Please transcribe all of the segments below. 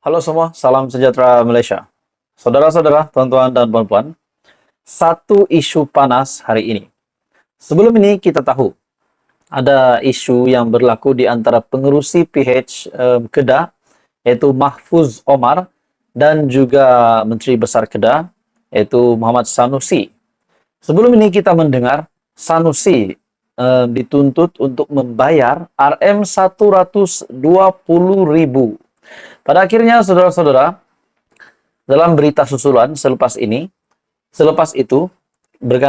Halo semua, salam sejahtera Malaysia. Saudara-saudara, tuan-tuan dan puan-puan, satu isu panas hari ini. Sebelum ini kita tahu ada isu yang berlaku di antara pengerusi PH Kedah, yaitu Mahfuz Omar, dan juga Menteri Besar Kedah, yaitu Muhammad Sanusi. Sebelum ini kita mendengar Sanusi dituntut untuk membayar RM120.000. Pada akhirnya, saudara-saudara, dalam berita susulan selepas itu,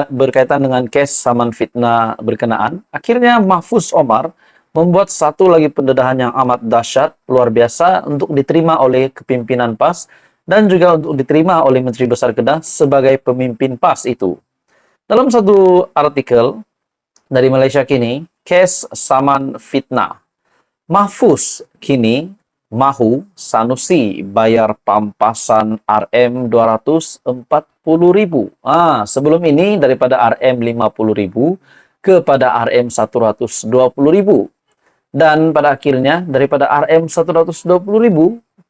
berkaitan dengan case saman fitnah berkenaan, akhirnya Mahfuz Omar membuat satu lagi pendedahan yang amat dahsyat, luar biasa untuk diterima oleh kepimpinan PAS dan juga untuk diterima oleh Menteri Besar Kedah sebagai pemimpin PAS itu. Dalam satu artikel dari Malaysia Kini, case saman fitnah. Mahfuz kini mahu Sanusi bayar pampasan RM240.000. Sebelum ini daripada RM50.000 kepada RM120.000. Dan pada akhirnya daripada RM120.000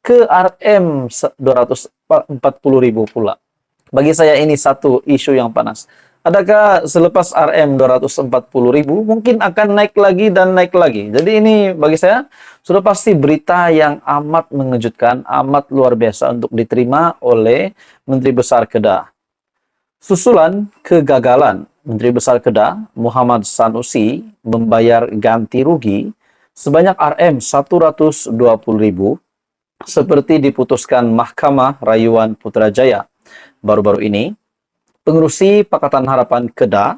ke RM240.000 pula. Bagi saya ini satu isu yang panas. Adakah selepas RM240.000 mungkin akan naik lagi dan naik lagi. Jadi ini bagi saya sudah pasti berita yang amat mengejutkan, amat luar biasa untuk diterima oleh Menteri Besar Kedah. Susulan kegagalan Menteri Besar Kedah, Muhammad Sanusi, membayar ganti rugi sebanyak RM120.000 seperti diputuskan Mahkamah Rayuan Putrajaya baru-baru ini. Pengerusi Pakatan Harapan Kedah,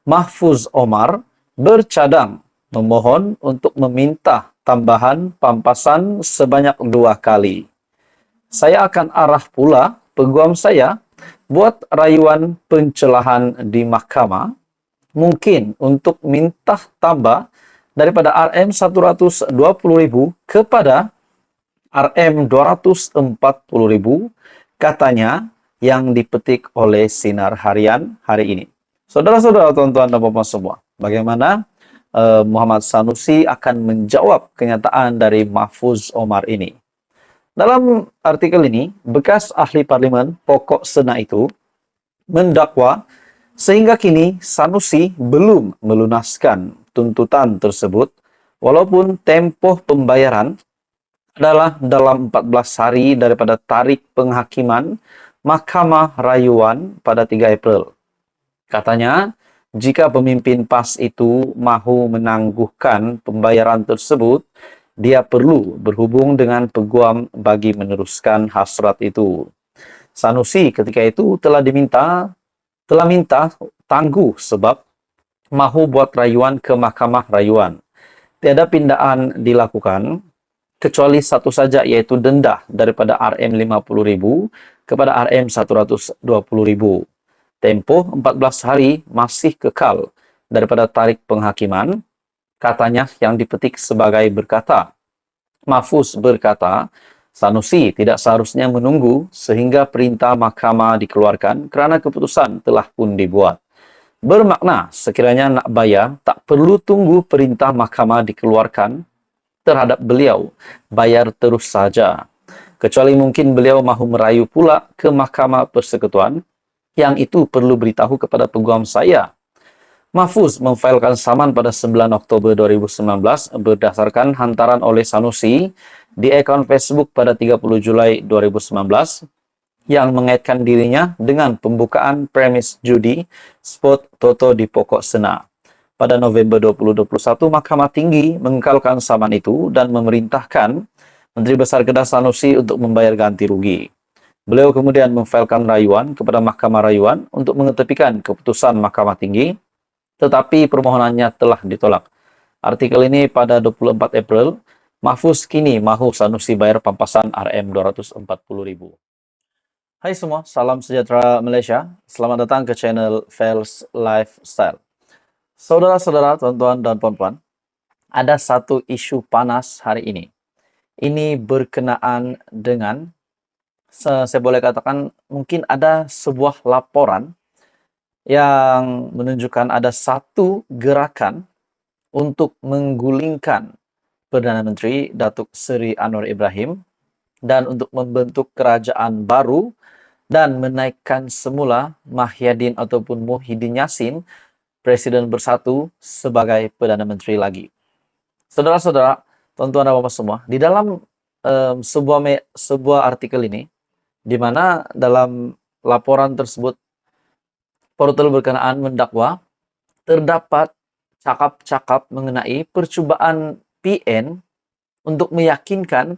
Mahfuz Omar, bercadang memohon untuk meminta tambahan pampasan sebanyak 2 kali. Saya akan arah pula peguam saya buat rayuan pencelahan di mahkamah, mungkin untuk minta tambah daripada RM120.000 kepada RM240.000, katanya yang dipetik oleh Sinar Harian hari ini. Saudara-saudara, tuan-tuan dan puan-puan semua, bagaimana Muhammad Sanusi akan menjawab kenyataan dari Mahfuz Omar ini? Dalam artikel ini, bekas ahli parlimen pokok Sena itu mendakwa sehingga kini Sanusi belum melunaskan tuntutan tersebut, walaupun tempoh pembayaran adalah dalam 14 hari daripada tarikh penghakiman Mahkamah Rayuan pada 3 April. Katanya, jika pemimpin PAS itu mahu menangguhkan pembayaran tersebut, dia perlu berhubung dengan peguam bagi meneruskan hasrat itu. Sanusi ketika itu telah minta tangguh sebab mahu buat rayuan ke Mahkamah Rayuan. Tiada pindaan dilakukan kecuali satu saja, yaitu denda daripada RM50.000 kepada RM120.000. Tempoh 14 hari masih kekal daripada tarikh penghakiman, katanya yang dipetik sebagai berkata. Mahfuz berkata, Sanusi tidak seharusnya menunggu sehingga perintah mahkamah dikeluarkan kerana keputusan telah pun dibuat. Bermakna sekiranya nak bayar, tak perlu tunggu perintah mahkamah dikeluarkan terhadap beliau, bayar terus saja. Kecuali mungkin beliau mahu merayu pula ke Mahkamah Persekutuan, yang itu perlu beritahu kepada peguam saya. Mahfuz memfailkan saman pada 9 Oktober 2019 berdasarkan hantaran oleh Sanusi di akaun Facebook pada 30 Julai 2019 yang mengaitkan dirinya dengan pembukaan premis judi spot Toto di Pokok Sena. Pada November 2021, Mahkamah Tinggi mengekalkan saman itu dan memerintahkan Menteri Besar Kedah Sanusi untuk membayar ganti rugi. Beliau kemudian memfailkan rayuan kepada Mahkamah Rayuan untuk mengetepikan keputusan Mahkamah Tinggi, tetapi permohonannya telah ditolak. Artikel ini pada 24 April, Mahfuz kini mahu Sanusi bayar pampasan RM240.000. Hai semua, salam sejahtera Malaysia. Selamat datang ke channel Fels Lifestyle. Saudara-saudara, tuan-tuan dan puan-puan, ada satu isu panas hari ini. Ini berkenaan dengan, saya boleh katakan, mungkin ada sebuah laporan yang menunjukkan ada satu gerakan untuk menggulingkan Perdana Menteri Datuk Seri Anwar Ibrahim dan untuk membentuk kerajaan baru dan menaikkan semula Mahyadin ataupun Muhyiddin Yassin, Presiden Bersatu, sebagai Perdana Menteri lagi. Saudara-saudara, tuan-tuan dan bapak semua, di dalam sebuah artikel ini, di mana dalam laporan tersebut portal berkenaan mendakwa terdapat cakap-cakap mengenai percubaan PN untuk meyakinkan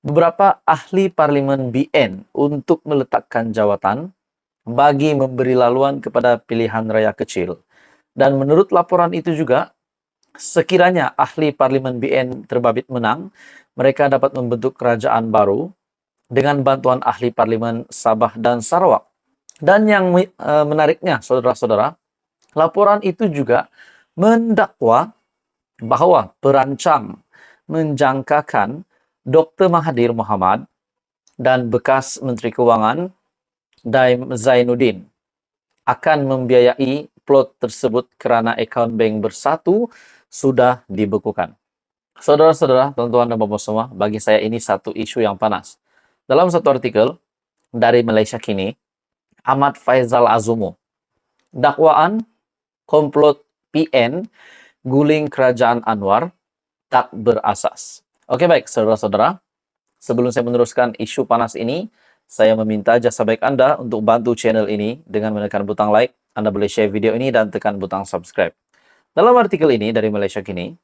beberapa ahli parlimen BN untuk meletakkan jawatan bagi memberi laluan kepada pilihan raya kecil. Dan menurut laporan itu juga, sekiranya ahli parlimen BN terbabit menang, mereka dapat membentuk kerajaan baru dengan bantuan ahli parlimen Sabah dan Sarawak. Dan yang menariknya, saudara-saudara, laporan itu juga mendakwa bahwa perancang menjangkakan Dr. Mahathir Mohamad dan bekas Menteri Keuangan Daim Zainuddin akan membiayai plot tersebut kerana akaun bank Bersatu sudah dibekukan. Saudara-saudara, tuan-tuan dan bapak semua, bagi saya ini satu isu yang panas. Dalam satu artikel dari Malaysia Kini, Ahmad Faizal Azumu, dakwaan komplot PN guling kerajaan Anwar tak berasas. Oke, baik, saudara-saudara. Sebelum saya meneruskan isu panas ini, saya meminta jasa baik Anda untuk bantu channel ini dengan menekan butang like. Anda boleh share video ini dan tekan butang subscribe. Dalam artikel ini dari Malaysia Kini,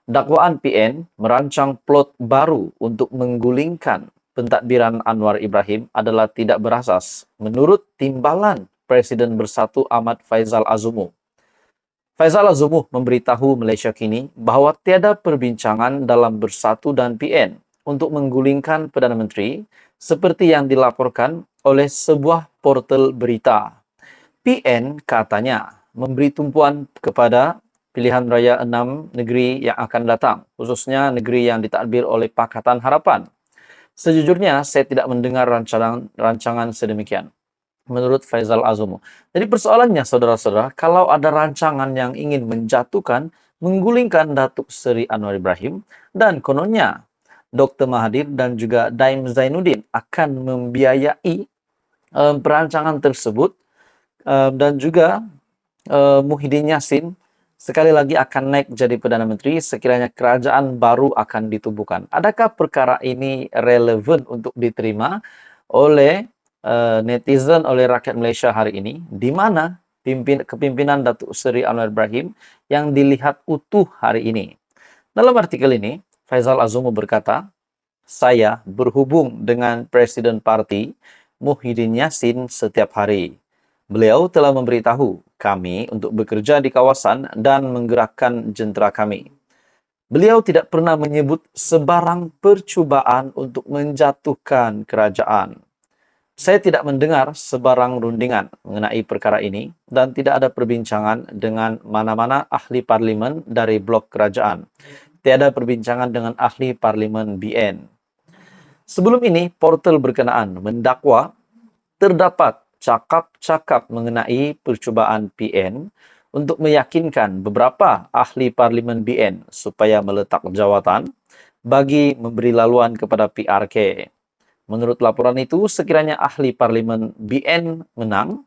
dakwaan PN merancang plot baru untuk menggulingkan pentadbiran Anwar Ibrahim adalah tidak berasas menurut timbalan Presiden Bersatu Ahmad Faizal Azumu. Faizal Azumu memberitahu Malaysia Kini bahawa tiada perbincangan dalam Bersatu dan PN untuk menggulingkan Perdana Menteri seperti yang dilaporkan oleh sebuah portal berita. PN katanya memberi tumpuan kepada pilihan raya 6 negeri yang akan datang, khususnya negeri yang ditadbir oleh Pakatan Harapan. Sejujurnya, saya tidak mendengar rancangan sedemikian, menurut Faizal Azumu. Jadi persoalannya, saudara-saudara, kalau ada rancangan yang ingin menjatuhkan, menggulingkan Datuk Seri Anwar Ibrahim, dan kononnya Dr. Mahathir dan juga Daim Zainuddin akan membiayai perancangan tersebut, dan juga Muhyiddin Yassin sekali lagi akan naik jadi Perdana Menteri sekiranya kerajaan baru akan ditubuhkan. Adakah perkara ini relevan untuk diterima oleh netizen, oleh rakyat Malaysia hari ini, di mana kepimpinan Datuk Seri Anwar Ibrahim yang dilihat utuh hari ini? Dalam artikel ini, Faizal Azumu berkata, saya berhubung dengan Presiden Parti Muhyiddin Yassin setiap hari. Beliau telah memberitahu kami untuk bekerja di kawasan dan menggerakkan jentera kami. Beliau tidak pernah menyebut sebarang percubaan untuk menjatuhkan kerajaan. Saya tidak mendengar sebarang rundingan mengenai perkara ini dan tidak ada perbincangan dengan mana-mana ahli parlimen dari blok kerajaan. Tiada perbincangan dengan ahli parlimen BN. Sebelum ini, portal berkenaan mendakwa terdapat cakap-cakap mengenai percubaan PN untuk meyakinkan beberapa ahli parlimen BN supaya meletak jawatan bagi memberi laluan kepada PRK. Menurut laporan itu, sekiranya ahli parlimen BN menang,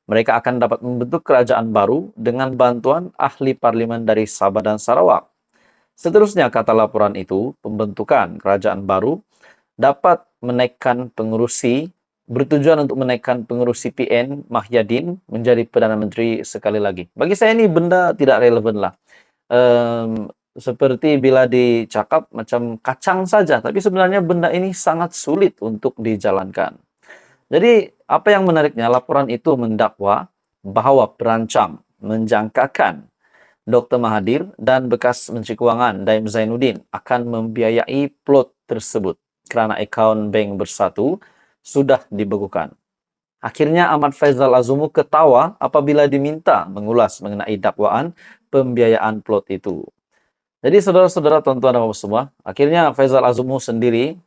mereka akan dapat membentuk kerajaan baru dengan bantuan ahli parlimen dari Sabah dan Sarawak. Seterusnya, kata laporan itu, pembentukan kerajaan baru dapat bertujuan untuk menaikkan pengerusi PN Mahyadin menjadi Perdana Menteri sekali lagi. Bagi saya ini benda tidak relevan lah. Seperti bila dicakap macam kacang saja, tapi sebenarnya benda ini sangat sulit untuk dijalankan. Jadi apa yang menariknya, laporan itu mendakwa bahawa perancang menjangkakan Dr. Mahathir dan bekas Menteri Keuangan Daim Zainuddin akan membiayai plot tersebut kerana akaun bank Bersatu sudah dibekukan. Akhirnya Ahmad Faizal Azumu ketawa apabila diminta mengulas mengenai dakwaan pembiayaan plot itu. Jadi saudara-saudara, tuan-tuan dan bapak semua, akhirnya Faizal Azumu sendiri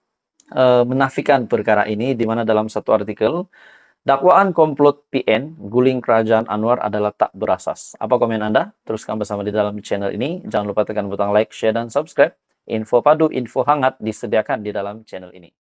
menafikan perkara ini, di mana dalam satu artikel, dakwaan komplot PN guling kerajaan Anwar adalah tak berasas. Apa komen Anda? Teruskan bersama di dalam channel ini. Jangan lupa tekan butang like, share, dan subscribe. Info padu, info hangat disediakan di dalam channel ini.